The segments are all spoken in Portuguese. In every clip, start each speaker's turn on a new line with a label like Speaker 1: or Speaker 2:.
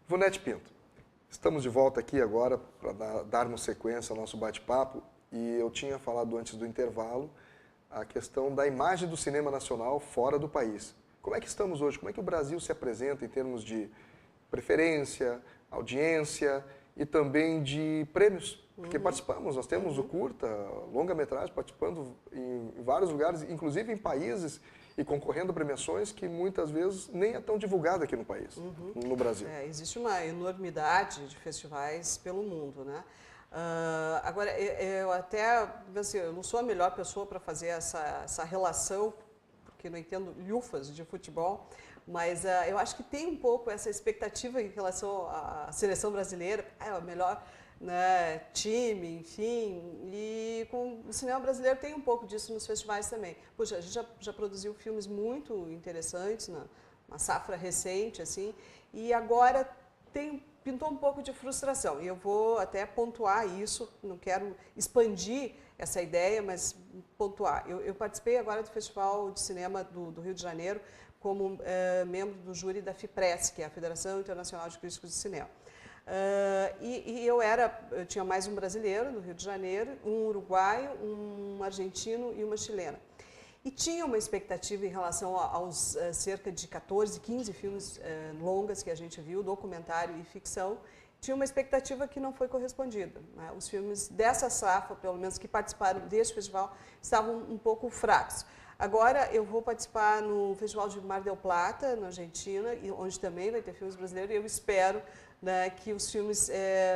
Speaker 1: Ivonete Pinto, estamos de volta aqui agora para darmos sequência ao nosso bate-papo e eu tinha falado antes do intervalo a questão da imagem do cinema nacional fora do país. Como é que estamos hoje? Como é que o Brasil se apresenta em termos de preferência, audiência e também de prêmios? Porque participamos, nós temos o curta, longa-metragem, participando em vários lugares, inclusive em países e concorrendo a premiações que muitas vezes nem é tão divulgada aqui no país, no Brasil.
Speaker 2: Existe uma enormidade de festivais pelo mundo, né? Agora, eu até, assim, eu não sou a melhor pessoa para fazer essa relação, porque não entendo lhufas de futebol, mas eu acho que tem um pouco essa expectativa em relação à seleção brasileira, o melhor, né, time, enfim, e com o cinema brasileiro tem um pouco disso nos festivais também. Puxa, a gente já produziu filmes muito interessantes, uma safra recente, assim, e agora pintou um pouco de frustração. E eu vou até pontuar isso, não quero expandir essa ideia, mas pontuar. Eu participei agora do Festival de Cinema do Rio de Janeiro como membro do júri da FIPRES, que é a Federação Internacional de Críticos de Cinema. Eu tinha mais um brasileiro no Rio de Janeiro, um uruguaio, um argentino e uma chilena. E tinha uma expectativa em relação aos cerca de 14, 15 filmes longas que a gente viu, documentário e ficção, tinha uma expectativa que não foi correspondida, né? Os filmes dessa safra, pelo menos que participaram deste festival, estavam um pouco fracos. Agora eu vou participar no Festival de Mar del Plata, na Argentina, onde também vai ter filmes brasileiros, e eu espero, né, que os filmes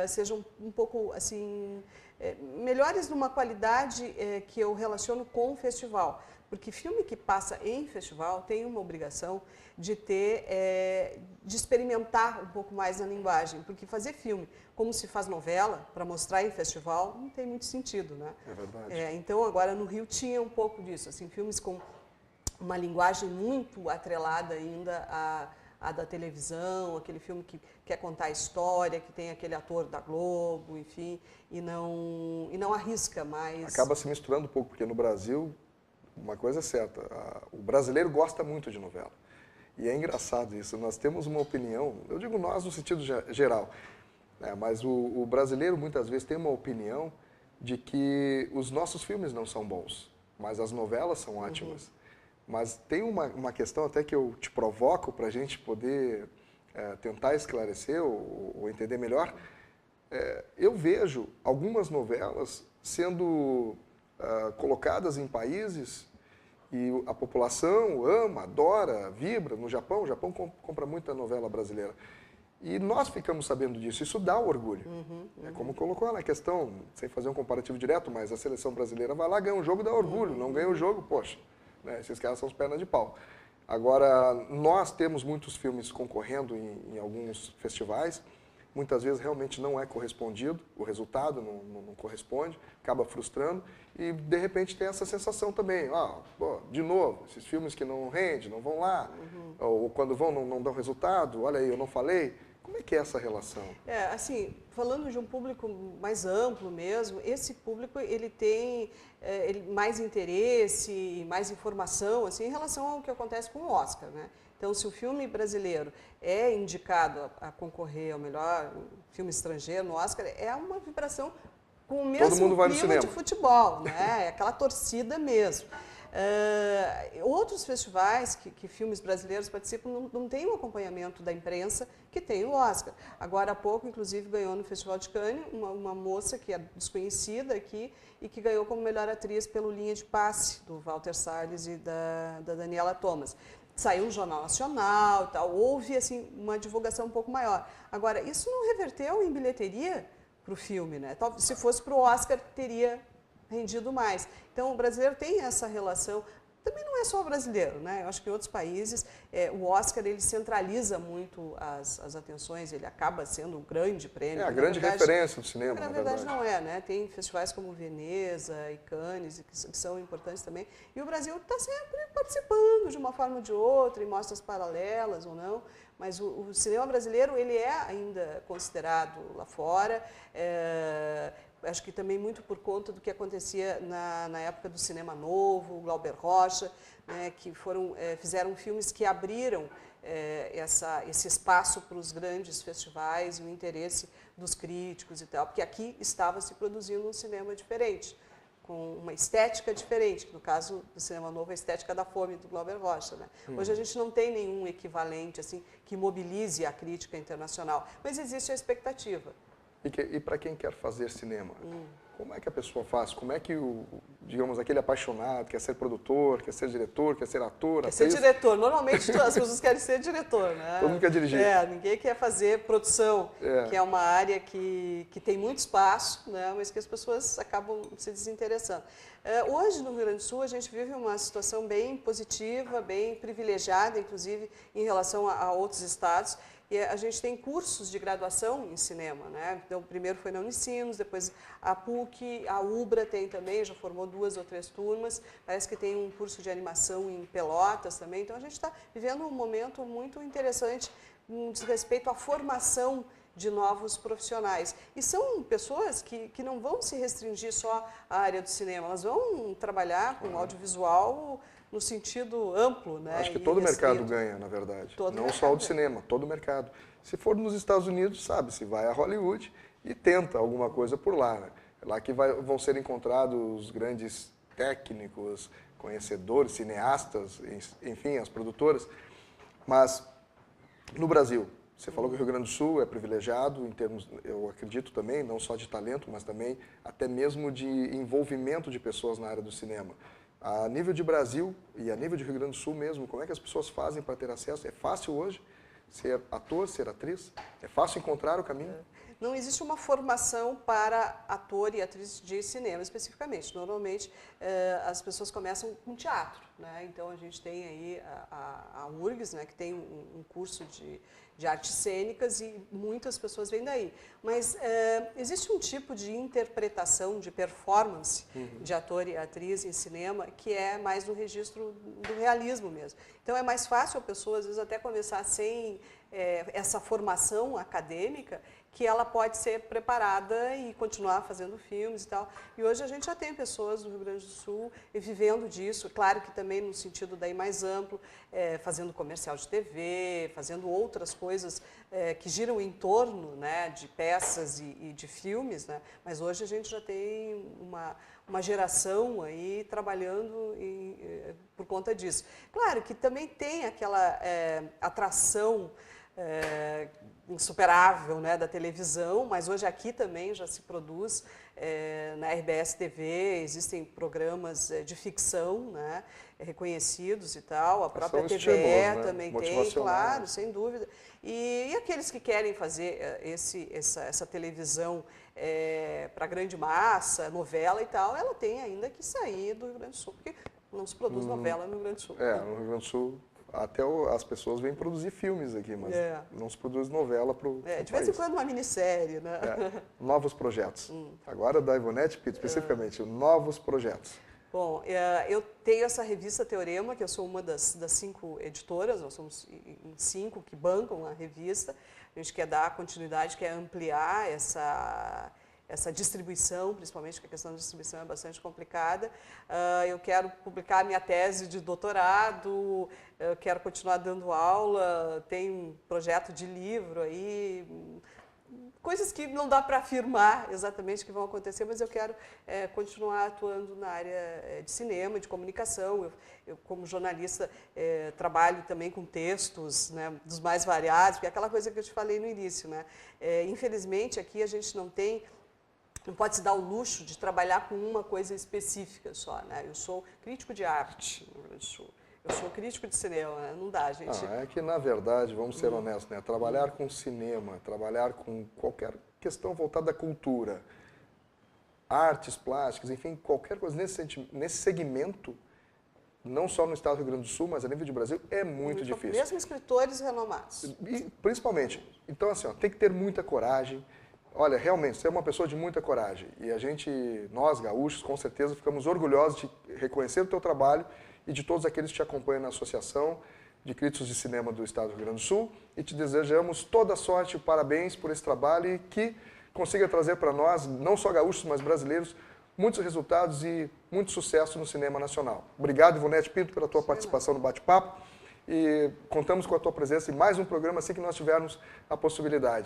Speaker 2: sejam um pouco assim, melhores numa qualidade que eu relaciono com o festival. Porque filme que passa em festival tem uma obrigação de de experimentar um pouco mais na linguagem. Porque fazer filme como se faz novela, para mostrar em festival, não tem muito sentido, né?
Speaker 1: É verdade.
Speaker 2: Então, agora no Rio tinha um pouco disso, assim, filmes com uma linguagem muito atrelada ainda à da televisão, aquele filme que quer contar a história, que tem aquele ator da Globo, enfim, e não arrisca mais.
Speaker 1: Acaba se misturando um pouco, porque no Brasil, uma coisa é certa, o brasileiro gosta muito de novela. E é engraçado isso, nós temos uma opinião, eu digo nós no sentido geral, né, mas o brasileiro muitas vezes tem uma opinião de que os nossos filmes não são bons, mas as novelas são ótimas. Mas tem uma questão até que eu te provoco para a gente poder tentar esclarecer ou entender melhor. Eu vejo algumas novelas sendo colocadas em países e a população ama, adora, vibra. No Japão, o Japão compra muita novela brasileira. E nós ficamos sabendo disso, isso dá orgulho. É como colocou na questão, sem fazer um comparativo direto, mas a seleção brasileira vai lá, ganha um jogo, dá orgulho. Não ganha o jogo, poxa, né, esses caras são os pernas de pau. Agora, nós temos muitos filmes concorrendo em alguns festivais, muitas vezes realmente não é correspondido, o resultado não corresponde, acaba frustrando e de repente tem essa sensação também, de novo, esses filmes que não rendem, não vão lá, ou quando vão não dão resultado, olha aí, eu não falei. Como é que é essa relação?
Speaker 2: Assim, falando de um público mais amplo mesmo, esse público ele tem mais interesse e mais informação assim, em relação ao que acontece com o Oscar, né? Então, se o filme brasileiro é indicado a concorrer ao melhor filme estrangeiro no Oscar, é uma vibração com o mesmo clima de futebol, né? É aquela torcida mesmo. Outros festivais que filmes brasileiros participam não tem um acompanhamento da imprensa que tem o Oscar. Agora há pouco, inclusive, ganhou no Festival de Cannes uma moça que é desconhecida aqui e que ganhou como melhor atriz pelo Linha de Passe, do Walter Salles e da Daniela Thomas. Saiu no Jornal Nacional e tal, houve assim, uma divulgação um pouco maior. Agora, isso não reverteu em bilheteria para o filme, né? Se fosse para o Oscar, teria rendido mais. Então, o brasileiro tem essa relação. Também não é só o brasileiro, né? Eu acho que em outros países, o Oscar ele centraliza muito as atenções, ele acaba sendo um grande prêmio.
Speaker 1: É a grande referência do cinema,
Speaker 2: na verdade. Não é, né? Tem festivais como Veneza e Cannes, que são importantes também. E o Brasil está sempre participando de uma forma ou de outra, em mostras paralelas ou não. Mas o cinema brasileiro, ele é ainda considerado lá fora. Acho que também muito por conta do que acontecia na época do cinema novo, o Glauber Rocha, né, que fizeram filmes que abriram esse espaço para os grandes festivais e o interesse dos críticos e tal, porque aqui estava se produzindo um cinema diferente, com uma estética diferente, que no caso do cinema novo, a estética da fome do Glauber Rocha, né? Hoje a gente não tem nenhum equivalente assim que mobilize a crítica internacional, mas existe a expectativa.
Speaker 1: E para quem quer fazer cinema, como é que a pessoa faz? Como é que digamos, aquele apaixonado quer ser produtor, quer ser diretor, quer ser ator?
Speaker 2: Quer ser diretor. Normalmente as pessoas querem ser diretor, né?
Speaker 1: Todo mundo quer dirigir.
Speaker 2: Ninguém quer fazer produção, que é uma área que tem muito espaço, né? Mas que as pessoas acabam se desinteressando. Hoje, no Rio Grande do Sul, a gente vive uma situação bem positiva, bem privilegiada, inclusive, em relação a outros estados. E a gente tem cursos de graduação em cinema, né? Então, o primeiro foi na Unicinos, depois a PUC, a UBRA tem também, já formou 2 ou 3 turmas. Parece que tem um curso de animação em Pelotas também. Então, a gente está vivendo um momento muito interessante no diz respeito à formação de novos profissionais. E são pessoas que não vão se restringir só à área do cinema, elas vão trabalhar com audiovisual no sentido amplo, né?
Speaker 1: Acho que todo o mercado ganha, na verdade. Não só o de cinema, todo o mercado. Se for nos Estados Unidos, sabe-se, vai a Hollywood e tenta alguma coisa por lá, né? É lá que vão ser encontrados os grandes técnicos, conhecedores, cineastas, enfim, as produtoras. Mas no Brasil, você falou que o Rio Grande do Sul é privilegiado em termos, eu acredito também, não só de talento, mas também até mesmo de envolvimento de pessoas na área do cinema. A nível de Brasil e a nível de Rio Grande do Sul mesmo, como é que as pessoas fazem para ter acesso? É fácil hoje ser ator, ser atriz? É fácil encontrar o caminho?
Speaker 2: Não existe uma formação para ator e atriz de cinema, especificamente. Normalmente, as pessoas começam com teatro, né? Então, a gente tem aí a URGS, né, que tem um curso de artes cênicas e muitas pessoas vêm daí. Mas existe um tipo de interpretação, de performance de ator e atriz em cinema que é mais no registro do realismo mesmo. Então, é mais fácil a pessoa, às vezes, até começar sem essa formação acadêmica, que ela pode ser preparada e continuar fazendo filmes e tal. E hoje a gente já tem pessoas do Rio Grande do Sul vivendo disso, claro que também no sentido daí mais amplo, fazendo comercial de TV, fazendo outras coisas que giram em torno, né, de peças e de filmes, né? Mas hoje a gente já tem uma geração aí trabalhando por conta disso. Claro que também tem aquela atração insuperável, né, da televisão, mas hoje aqui também já se produz na RBS TV, existem programas de ficção, né, reconhecidos e tal, a própria TVE, né, também tem, claro, sem dúvida. E aqueles que querem fazer essa televisão para grande massa, novela e tal, ela tem ainda que sair do Rio Grande do Sul, porque não se produz novela no Rio Grande do Sul.
Speaker 1: No Rio Grande do Sul até as pessoas vêm produzir filmes aqui, mas não se produz novela para o
Speaker 2: de vez em quando uma minissérie, né?
Speaker 1: Novos projetos. Agora da Ivonete Pinto, especificamente, novos projetos.
Speaker 2: Bom, eu tenho essa revista Teorema, que eu sou uma das 5 editoras, nós somos em 5 que bancam a revista. A gente quer dar continuidade, quer ampliar essa distribuição, principalmente porque a questão da distribuição é bastante complicada. Eu quero publicar minha tese de doutorado, eu quero continuar dando aula, tem um projeto de livro aí, coisas que não dá para afirmar exatamente que vão acontecer, mas eu quero continuar atuando na área de cinema, de comunicação. Eu como jornalista, trabalho também com textos, né, dos mais variados, porque é aquela coisa que eu te falei no início, né? Infelizmente, aqui a gente não pode se dar o luxo de trabalhar com uma coisa específica só, né? Eu sou crítico de arte no Rio Grande do Sul. Eu sou crítico de cinema, né? Não dá, gente.
Speaker 1: É que, na verdade, vamos ser honestos, né? Trabalhar com cinema, trabalhar com qualquer questão voltada à cultura, artes plásticas, enfim, qualquer coisa nesse segmento, não só no estado do Rio Grande do Sul, mas a nível de Brasil, é muito difícil.
Speaker 2: Mesmo escritores renomados.
Speaker 1: E, principalmente. Então, assim, tem que ter muita coragem. Olha, realmente, você é uma pessoa de muita coragem. E nós, gaúchos, com certeza, ficamos orgulhosos de reconhecer o teu trabalho e de todos aqueles que te acompanham na Associação de Críticos de Cinema do Estado do Rio Grande do Sul. E te desejamos toda sorte e parabéns por esse trabalho e que consiga trazer para nós, não só gaúchos, mas brasileiros, muitos resultados e muito sucesso no cinema nacional. Obrigado, Ivonete Pinto, pela tua participação no bate-papo. e contamos com a tua presença em mais um programa assim que nós tivermos a possibilidade.